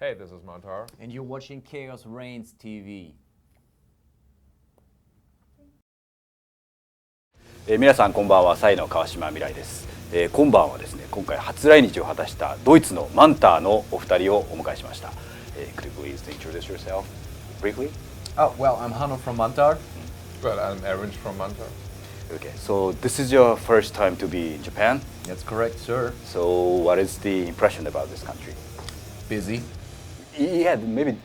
Hey, this is Mantar. And you're watching Chaos Reigns TV. 皆さんこんばんは、サイの川島未来です。今晩はですね、今回初来日を果たしたドイツのマンターのお二人をお迎えしました。Could you please introduce yourself briefly? Oh, well, I'm Hanno from Mantar. Well, I'm Aaron from Mantar. Okay, so this is your first time to be in Japan. That's correct, sir. So what is the impression about this country? Busy. Yeah, maybe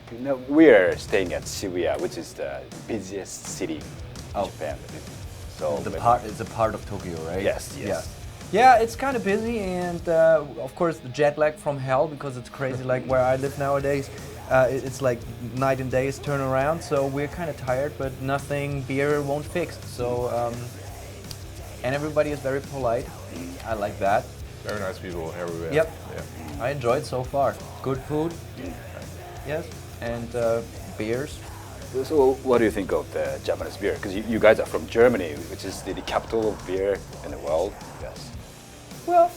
we are staying at Shibuya, which is the busiest city in Japan. So It's a part of Tokyo, right? Yes. Yeah, it's kind of busy, and of course the jet lag from hell, because it's crazy. Like where I live nowadays, it's like night and days turn around. So we're kind of tired, but nothing beer won't fix. So and everybody is very polite. I like that. Very nice people everywhere. Yep. Yeah. I enjoyed so far. Good food. Yes, and beers. So what do you think of the Japanese beer? Because you guys are from Germany, which is the capital of beer in the world. Yes. Well,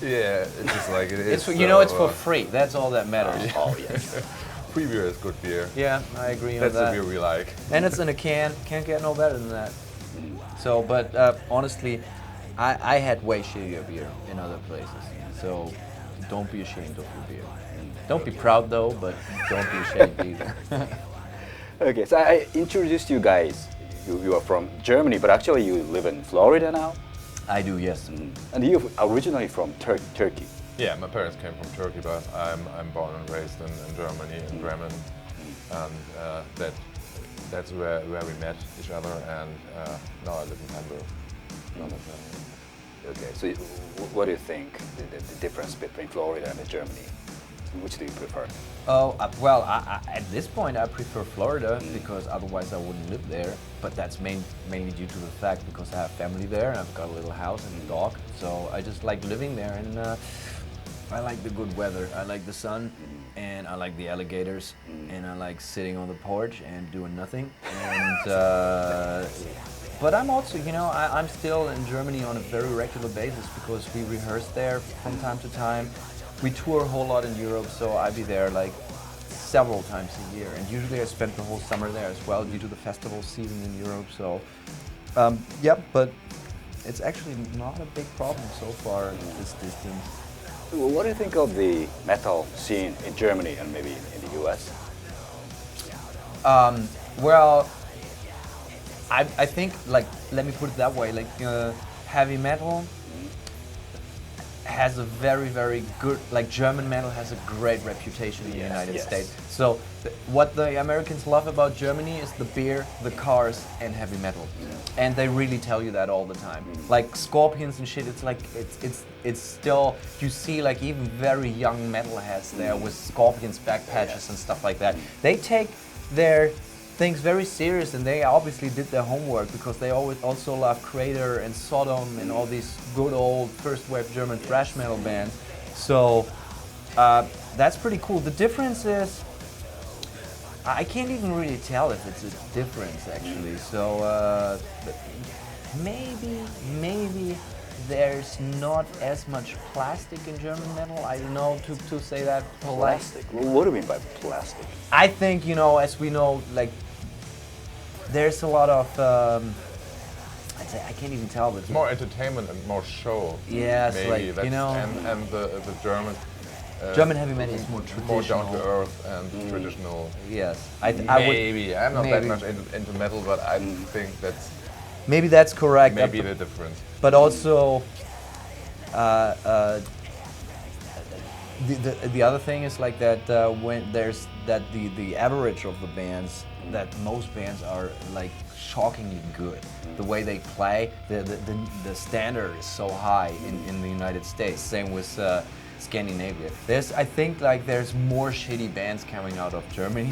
Yeah, it's just like it is. it's for free. That's all that matters. Oh yes. Free beer is good beer. Yeah, I agree on That's that. the beer we like. And it's in a can. Can't get no better than that. So, but honestly, I had way shittier beer in other places. So, don't be ashamed of your beer. Don't be proud though, but don't be ashamed either. Okay, so I introduced you guys. You are from Germany, but actually you live in Florida now. I do, yes. And you're originally from Turkey. Yeah, my parents came from Turkey, but I'm born and raised in Germany, in Bremen, and that's where we met each other, and now I live in Hamburg. Okay, so what do you think the difference between Florida and Germany? Which do you prefer? Oh, well, at this point I prefer Florida, because otherwise I wouldn't live there. But that's mainly due to the fact because I have family there, and I've got a little house and a dog. So I just like living there, and I like the good weather. I like the sun, and I like the alligators, and I like sitting on the porch and doing nothing. And but I'm also, I'm still in Germany on a very regular basis, because we rehearse there from time to time. We tour a whole lot in Europe, so I be there like several times a year, and usually I spend the whole summer there as well due to the festival season in Europe. So, but it's actually not a big problem so far at this distance. What do you think of the metal scene in Germany and maybe in the US? Well, I think, like, let me put it that way, like heavy metal has a very, very good, like German metal has a great reputation in the United States. So what the Americans love about Germany is the beer, the cars, and heavy metal. And they really tell you that all the time. Like Scorpions and shit, it's like, it's still, you see like even very young metalheads there with Scorpions back patches and stuff like that. They take their things very serious, and they obviously did their homework, because they always also love Crater and Sodom and all these good old first wave German thrash metal bands. So that's pretty cool. The difference is, I can't even really tell if it's a difference actually. So maybe there's not as much plastic in German metal. I don't know, to say that polite. Plastic? What do you mean by plastic? I think, as we know, like, there's a lot of, I'd say, I can't even tell, but... It's more entertainment and more show. Yes, maybe. like, And the German... German heavy metal is more traditional. More down to earth and traditional. Yes. I'm not that much into metal, but I think that's... Maybe that's correct. Maybe the difference. But also, the other thing is like that when there's that the average of the bands, that most bands are like shockingly good. The way they play, the standard is so high in the United States. Same with Scandinavia. I think like there's more shitty bands coming out of Germany.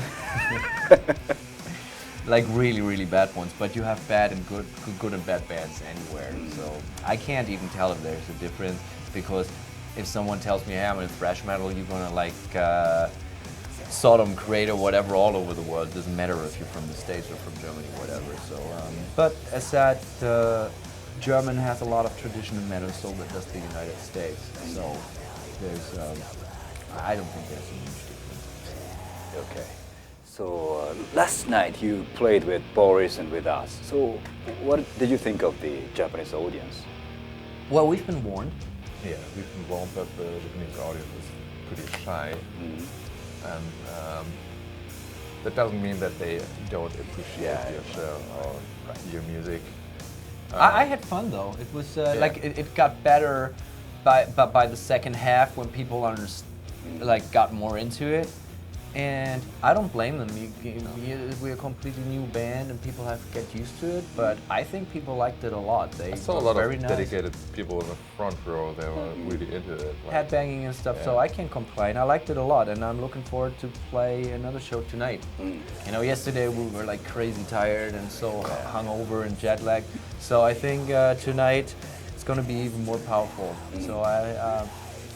Like really, really bad ones, but you have bad and good and bad bands anywhere. So I can't even tell if there's a difference, because if someone tells me, hey, I'm in thrash metal, you're gonna like Sodom, Crater, whatever, all over the world. It doesn't matter if you're from the States or from Germany, whatever. So, but as said, German has a lot of tradition in metal, so does the United States. So there's, I don't think there's a huge difference. Okay. So last night you played with Boris and with us. So what did you think of the Japanese audience? Well, we've been warned. Yeah, we've been warned that the Japanese audience is pretty shy, and that doesn't mean that they don't appreciate your show or your music. I had fun though. It was like it got better by the second half when people got more into it. And I don't blame them. We're a completely new band, and people have to get used to it. But I think people liked it a lot. I saw a lot of dedicated people in the front row. They were really into it. Headbanging and stuff. So I can't complain. I liked it a lot, and I'm looking forward to play another show tonight. You know, yesterday we were like crazy tired and so hungover and jet lagged. So I think tonight it's going to be even more powerful. So I.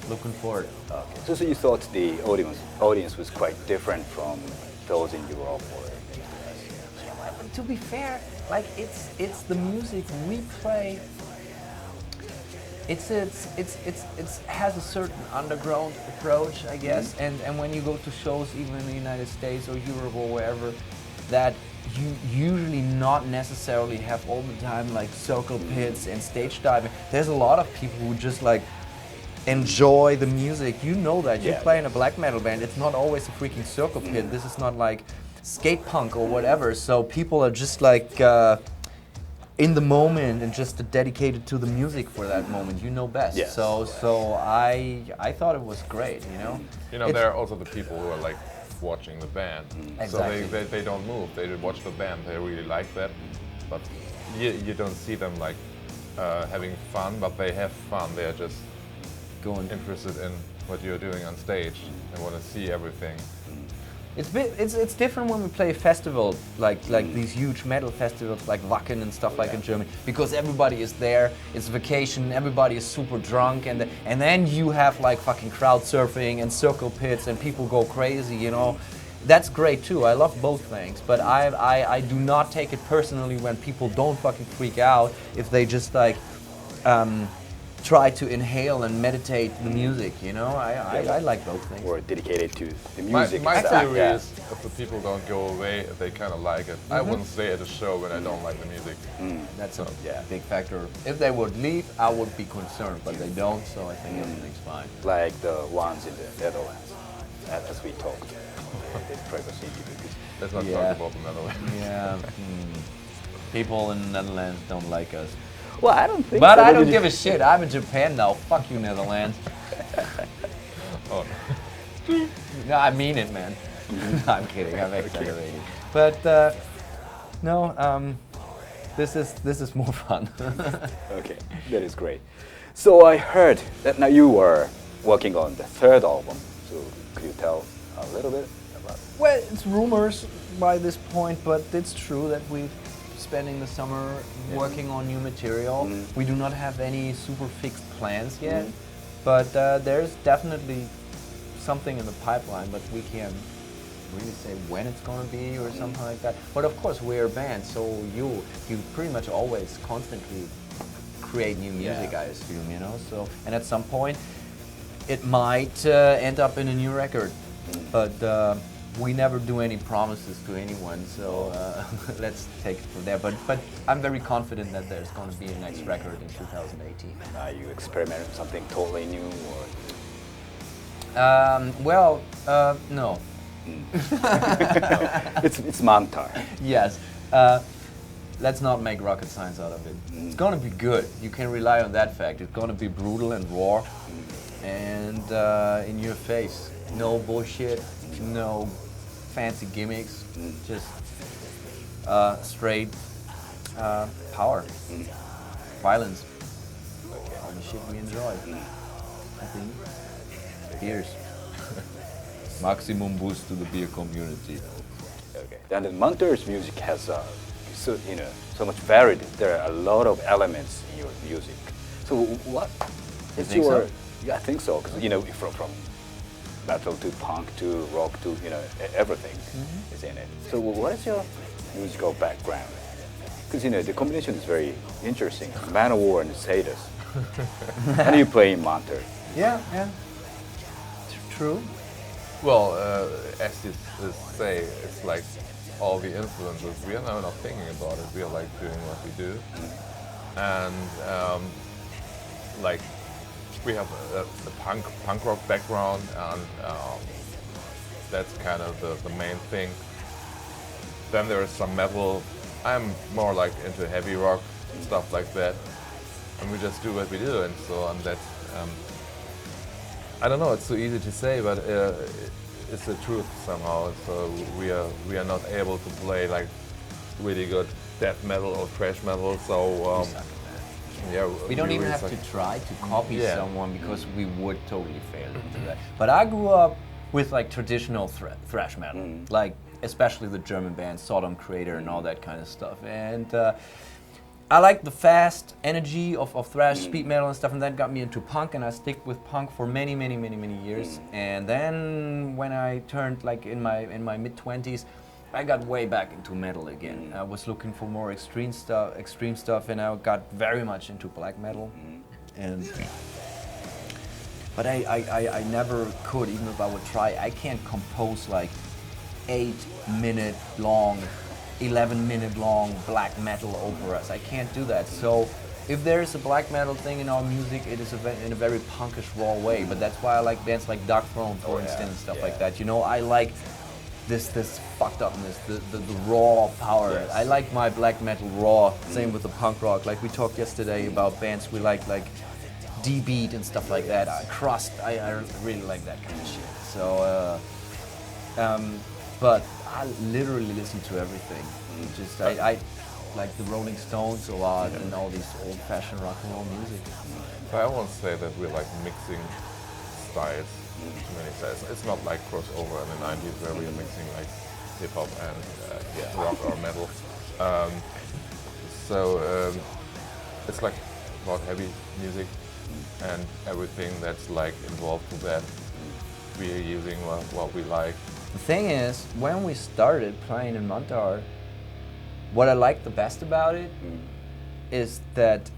Looking forward. Okay. So you thought the audience was quite different from those in Europe or in the US? To be fair, like it's the music we play. It has a certain underground approach, I guess. And when you go to shows, even in the United States or Europe or wherever, that you usually not necessarily have all the time like circle pits and stage diving. There's a lot of people who just like enjoy the music. You know that. You play in a black metal band, it's not always a freaking circle pit. This is not like skate punk or whatever. So people are just like in the moment and just dedicated to the music for that moment. You know best. Yes. So I thought it was great, you know? You know, there are also the people who are like watching the band. Exactly. So they don't move. They watch the band. They really like that. But you don't see them like having fun, but they have fun. They're just interested in what you're doing on stage and want to see everything. It's different when we play a festival like these huge metal festivals like Wacken and stuff like in Germany, because everybody is there. It's vacation. Everybody is super drunk, and then you have like fucking crowd surfing and circle pits and people go crazy. You know, that's great too. I love both things, but I do not take it personally when people don't fucking freak out if they just like. Try to inhale and meditate the music, you know? I like those things. Or dedicated to the music. My theory is if the people don't go away, if they kind of like it. I wouldn't stay at a show when I don't like the music. That's a big factor. If they would leave, I would be concerned, but they don't, so I think everything's fine. Like the ones in the Netherlands, as we talked in previous interviews. Let's not talk about the Netherlands. Yeah. People in the Netherlands don't like us. Well, I don't think but so. I don't give a shit. I'm in Japan now. Fuck you, Netherlands. Oh no. No, I mean it, man. No, I'm kidding. I'm exaggerating. But no, this is more fun. Okay, that is great. So I heard that now you are working on the third album. So could you tell a little bit about it? Well, it's rumors by this point, but it's true that we've spending the summer working on new material. We do not have any super fixed plans yet, but there's definitely something in the pipeline, but we can't really say when it's going to be or something like that. But of course we're a band, so you pretty much always constantly create new music, I assume, you know. So, and at some point it might end up in a new record, but we never do any promises to anyone, so let's take it from there. But I'm very confident that there's going to be a next record in 2018. Are you experimenting something totally new, or? Well, no. It's Mantar. Yes. Let's not make rocket science out of it. It's going to be good. You can rely on that fact. It's going to be brutal and raw and in your face. No bullshit, no fancy gimmicks, just straight power, violence, all the shit we enjoy. I think beers. Maximum boost to the beer community. Okay. And then Mantar's music has so much varied. There are a lot of elements in your music. So what is think your? so? Yeah, I think so. Because you know, from metal to punk to rock to everything is in it. So what is your musical background? Because the combination is very interesting. Manowar and Sadus. And you play in Mantar. Yeah. True. Well, as you say, it's like all the influences. We are now not thinking about it. We are like doing what we do, and like we have a punk rock background, and that's kind of the main thing. Then there is some metal. I'm more like into heavy rock and stuff like that, and we just do what we do, and so that's. I don't know. It's so easy to say, but it's the truth somehow. So we are not able to play like really good death metal or thrash metal. So yeah, we don't even really have suck. to try to copy Yeah. someone because we would totally fail into that. But I grew up with like traditional thrash metal, like especially the German bands Sodom Crater and all that kind of stuff. And I like the fast energy of thrash, speed metal and stuff, and that got me into punk, and I stick with punk for many years. And then when I turned like in my mid-20s, I got way back into metal again. I was looking for more extreme stuff, and I got very much into black metal. But I never could, even if I would try. I can't compose like 8-minute long, 11-minute long black metal operas. I can't do that. So if there's a black metal thing in our music, it is in a very punkish, raw way. But that's why I like bands like Dark Throne, for instance, and stuff like that. You know, I like this fucked upness, the raw power. Yes. I like my black metal raw. Same with the punk rock. Like we talked yesterday about bands we like D-Beat and stuff like that. Crust. I really like that kind of shit. So, but I literally listen to everything. Just I like the Rolling Stones a lot and all these old-fashioned rock and roll music. I won't say that we're like mixing styles, too many styles. It's not like crossover in the 90s where we are mixing like hip hop and rock or metal. So it's like about heavy music and everything that's like involved with that. We are using what we like. The thing is, when we started playing in Mantar, what I liked the best about it is that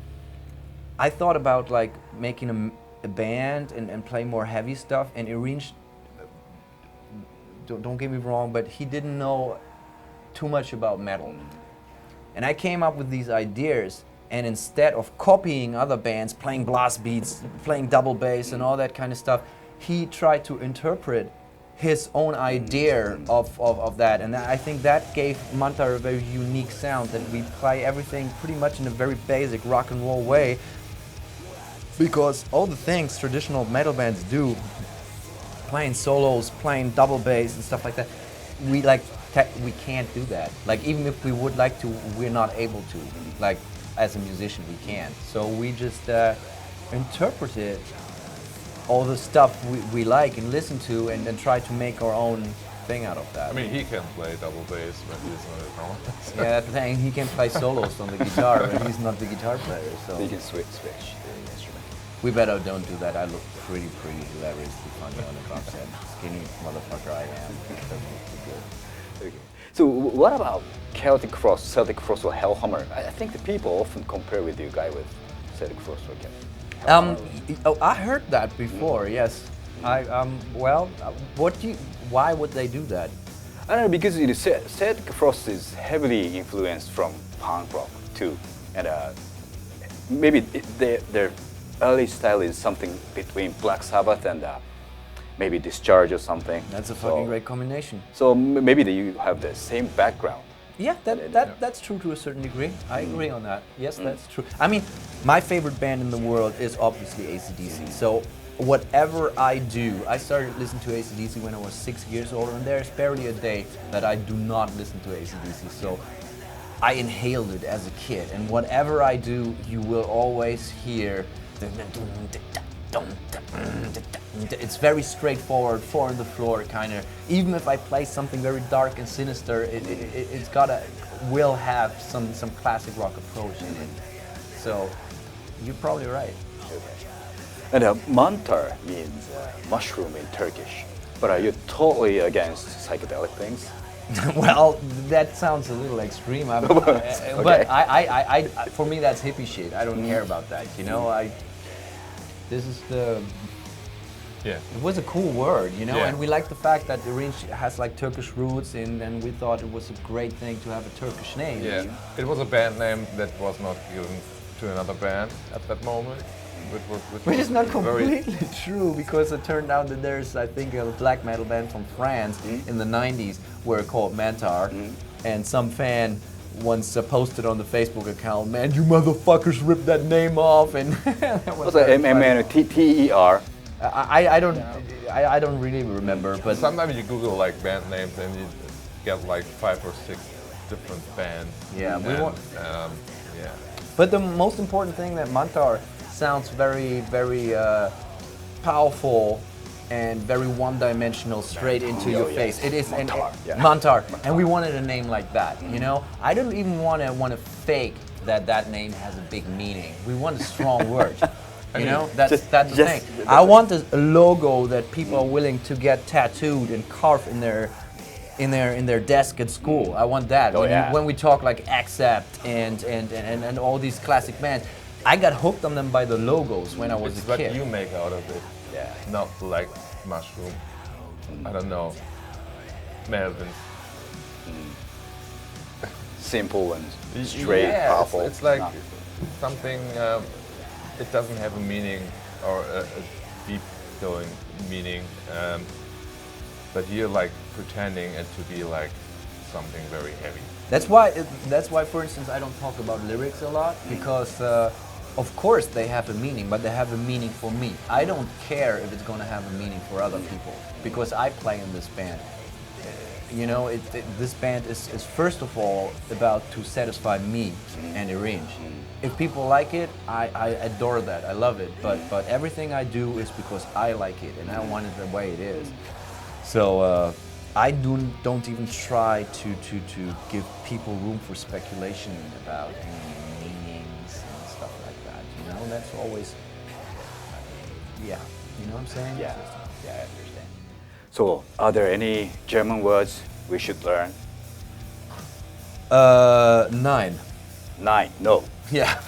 I thought about like making a band and playing more heavy stuff, and Irinj, don't get me wrong, but he didn't know too much about metal. And I came up with these ideas, and instead of copying other bands, playing blast beats, playing double bass and all that kind of stuff, he tried to interpret his own idea of that, and I think that gave Mantar a very unique sound, that we play everything pretty much in a very basic rock and roll way, because all the things traditional metal bands do, playing solos, playing double bass and stuff like that, we can't do that. Like even if we would like to, we're not able to. Like as a musician, we can't. So we just interpreted all the stuff we like and listen to, and then try to make our own thing out of that. I mean, he can play double bass when he's on the drummer. Yeah, that's the thing. He can play solos on the guitar, and he's not the guitar player. So You can switch the instrument. we better don't do that. I look pretty hilariously funny on the drum set. Skinny motherfucker I am. Doesn't look too good. Okay. So what about Celtic Frost or Hellhammer? I think the people often compare with you guy with Celtic Frost or I heard that before. Yes. Why would they do that? I don't know, because Celtic Frost is heavily influenced from punk rock too, and maybe their early style is something between Black Sabbath and maybe Discharge or something. That's a fucking great combination. So maybe you have the same background. Yeah, that's true to a certain degree. I agree on that. Yes, that's true. I mean, my favorite band in the world is obviously AC/DC. So whatever I do, I started listening to AC/DC when I was 6 years old, and there's barely a day that I do not listen to AC/DC. So I inhaled it as a kid, and whatever I do, you will always hear. It's very straightforward, four on the floor kind of. Even if I play something very dark and sinister, will have some classic rock approach in it. So you're probably right. Okay. And mantar means mushroom in Turkish. But are you totally against psychedelic things? Well, that sounds a little extreme. But I, for me, that's hippie shit. I don't care about that. You know, this is Yeah. It was a cool word, you know, Yeah. and we like the fact that the range has like Turkish roots, and we thought it was a great thing to have a Turkish name. Yeah, it was a band name that was not given to another band at that moment. Which is not very- completely true, because it turned out that there's, I think, a black metal band from France in the 90s were called Mantar, and some fan once posted on the Facebook account, "Man, you motherfuckers ripped that name off," and that was Also, very funny. MANTAR. I don't really remember, but Sometimes you Google like band names and you get like 5 or 6 different bands. Yeah, we And, want- yeah. But the most important thing that Mantar sounds very, very powerful and very one-dimensional, straight into your yeah. face. It is Mantar, yeah. Mantar, and we wanted a name like that. You know, I don't even want to fake that name has a big meaning. We want a strong word. You know, that's the thing. I want a logo that people are willing to get tattooed and carved in their desk at school. I want that. Oh, yeah. When we talk like Accept and all these classic bands, I got hooked on them by the logos when I was It's a what kid. you make out of it. Yeah. Not like mushroom. I don't know. Melvin. Simple and straight, Yeah, powerful. it's like No. something. It doesn't have a meaning or a deep going meaning, but you're like pretending it to be like something very heavy. That's why, for instance, I don't talk about lyrics a lot, because of course they have a meaning, but they have a meaning for me. I don't care if it's going to have a meaning for other people, because I play in this band. You know, this band is first of all about to satisfy me and arrange. If people like it, I adore that. I love it. But everything I do is because I like it and I want it the way it is. So I don't even try to give people room for speculation about meanings and stuff like that. You know, that's always, yeah. You know what I'm saying? Yeah, yeah, I understand. So, are there any German words we should learn? 9. 9. No. Yeah.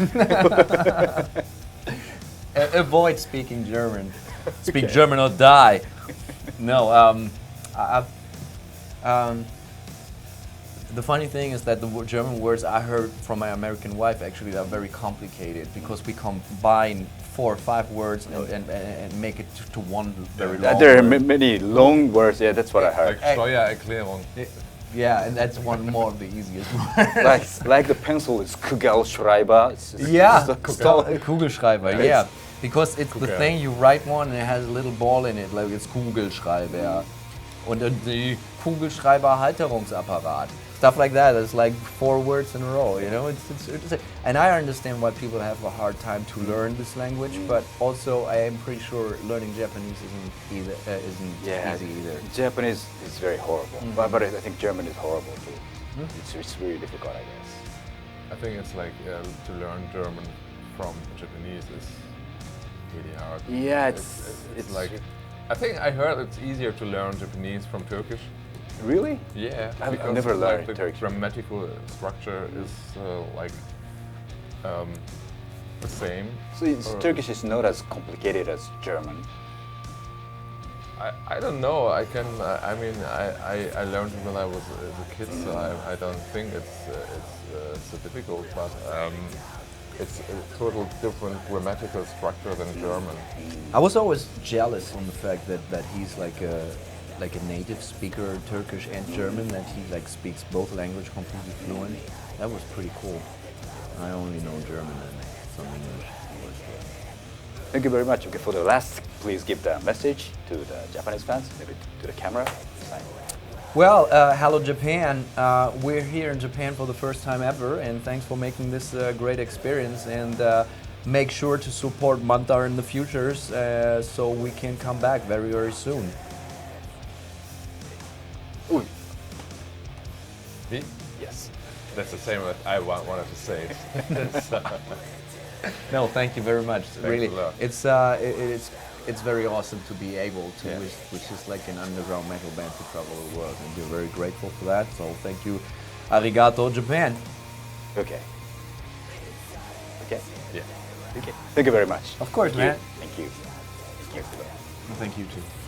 Avoid speaking German. Speak German or die. No. The funny thing is that the German words I heard from my American wife actually are very complicated, because we combine 4 or 5 words and make it to one very long There are word. many long words. Yeah, that's what I heard. Like Steuererklärung. Yeah, and that's one more of the easiest words. like the pencil is Kugelschreiber. Yeah, So- Kugelschreiber, It's- yeah. Because it's the Kugel. thing, you write one and it has a little ball in it, like it's Kugelschreiber. Und die Kugelschreiber-Halterungsapparat. Stuff like that, it's like 4 words in a row, you know? And I understand why people have a hard time to learn this language, but also I am pretty sure learning Japanese isn't Yeah, easy either. Japanese is very horrible, but I think German is horrible too. It's really difficult, I guess. I think it's like to learn German from Japanese is really hard. Yeah, it's like, I think I heard it's easier to learn Japanese from Turkish. Really? Yeah, I've because never like learned the Turkish. grammatical structure is like the same. So Turkish is not as complicated as German. I don't know. I can. I mean, I learned it when I was a kid, so I don't think it's so difficult. But it's a total different grammatical structure than German. I was always jealous on the fact that he's like a native speaker, Turkish and German, that he like speaks both language completely fluent. That was pretty cool. I only know German and some English. Thank you very much. Okay, for the last, please give the message to the Japanese fans, maybe to the camera. Well, hello Japan. We're here in Japan for the first time ever, and thanks for making this a great experience. And make sure to support Mantar in the futures, so we can come back very, very soon. Ooh. Me? Yes. That's the same that I wanted to say. No, thank you very much. Really, a lot. it's very awesome to be able to, which is like an underground metal band, to travel the world, and we're very grateful for that. So thank you, arigato, Japan. Okay. Okay. Yeah. Okay. Thank you very much. Of course, Thank you. man. Thank you. Thank you. Thank you too.